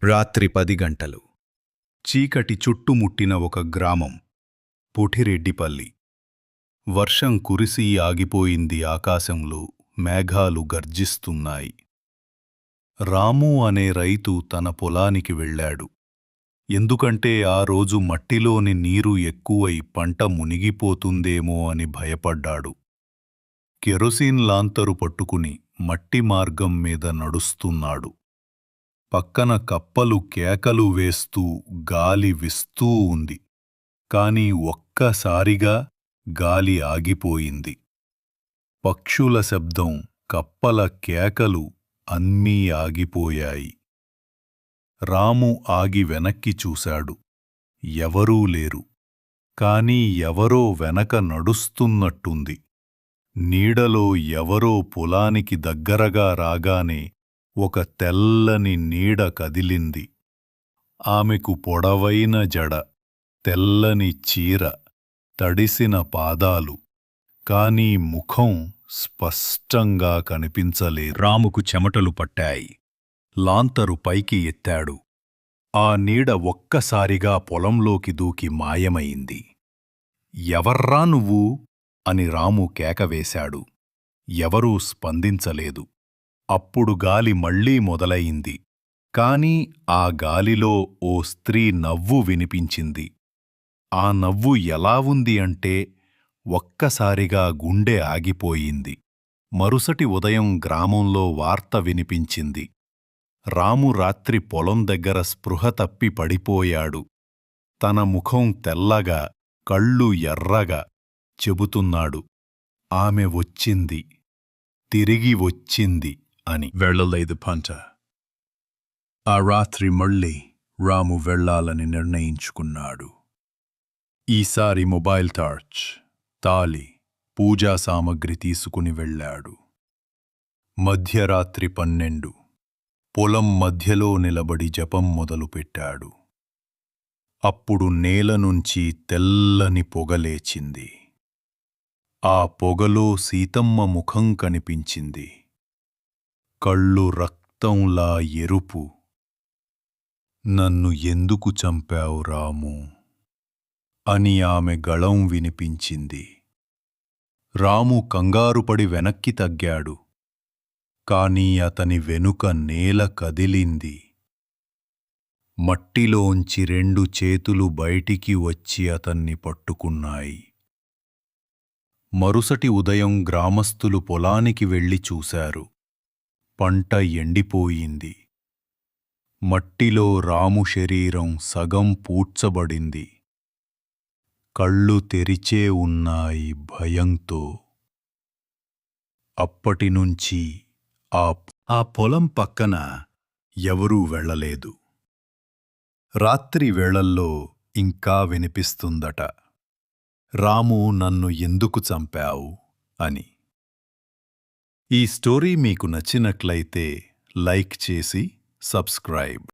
రాత్రి 10 గంటలు. చీకటి చుట్టుముట్టిన ఒక గ్రామం. పుఠిరెడ్డిపల్లి. వర్షం కురిసి ఆగిపోయింది. ఆకాశంలో మేఘాలు గర్జిస్తున్నాయి. రాము అనే రైతు తన పొలానికి వెళ్ళాడు. ఎందుకంటే ఆ రోజు మట్టిలోని నీరు ఎక్కువై పంట మునిగిపోతుందేమో అని భయపడ్డాడు. కెరోసిన్ లాంతరు పట్టుకుని మట్టి మార్గం మీద నడుస్తున్నాడు. పక్కన కప్పలు కేకలు వేస్తూ గాలి వీస్తూ ఉంది. కాని ఒక్కసారిగా గాలి ఆగిపోయింది. పక్షుల శబ్దం, కప్పల కేకలు అన్నీ ఆగిపోయాయి. రాము ఆగి వెనక్కి చూశాడు. ఎవరూ లేరు. కాని ఎవరో వెనక నడుస్తున్నట్టుంది. నీడలో ఎవరో పొలానికి దగ్గరగా రాగానే ఒక తెల్లని నీడ కదిలింది. ఆమెకు పొడవైన జడ, తెల్లని చీర, తడిసిన పాదాలు, కాని ముఖం స్పష్టంగా కనిపించలేదు. రాముకు చెమటలు పట్టాయి. లాంతరు పైకి ఎత్తాడు. ఆ నీడ ఒక్కసారిగా పొలంలోకి దూకి మాయమైంది. ఎవర్రా నువ్వు అని రాము కేకవేశాడు. ఎవరూ స్పందించలేదు. అప్పుడు గాలి మళ్లీ మొదలయింది. కాని ఆ గాలిలో ఓ స్త్రీ నవ్వు వినిపించింది. ఆ నవ్వు ఎలా ఉంది అంటే ఒక్కసారిగా గుండె ఆగిపోయింది. మరుసటి ఉదయం గ్రామంలో వార్త వినిపించింది. రాము రాత్రి పొలం దగ్గర స్పృహ తప్పి పడిపోయాడు. తన ముఖం తెల్లగా, కళ్ళు ఎర్రగా. చెబుతున్నాడు, ఆమె వచ్చింది, తిరిగి వచ్చింది అని. వెళ్ళలేదు పంట. ఆ రాత్రి మళ్ళీ రాము వెళ్ళాలని నిర్ణయించుకున్నాడు. ఈసారి మొబైల్ టార్చ్, తాళి, పూజా సామగ్రి తీసుకుని వెళ్ళాడు. మధ్యరాత్రి 12. పొలం మధ్యలో నిలబడి జపం మొదలుపెట్టాడు. అప్పుడు నేల నుంచి తెల్లని పొగలేచింది. ఆ పొగలో సీతమ్మ ముఖం కనిపించింది. కళ్ళు రక్తంలా ఎరుపు. నన్ను ఎందుకు చంపావు రాము అని ఆమె గళం వినిపించింది. రాము కంగారుపడి వెనక్కి తగ్గాడు. కాని అతని వెనుక నేల కదిలింది. మట్టిలోంచి 2 చేతులు బయటికి వచ్చి అతన్ని పట్టుకున్నాయి. మరుసటి ఉదయం గ్రామస్థులు పొలానికి వెళ్లి చూశారు. పంట ఎండిపోయింది. మట్టిలో రాము శరీరం సగం పూడ్చబడింది. కళ్ళు తెరిచే ఉన్నాయి భయంతో. అప్పటినుంచి ఆ పొలం పక్కన ఎవరూ వెళ్ళలేదు. రాత్రి వేళల్లో ఇంకా వినిపిస్తుందట, రాము నన్ను ఎందుకు చంపావు అని. ఈ స్టోరీ మీకు నచ్చినట్లయితే లైక్ చేసి సబ్స్క్రైబ్.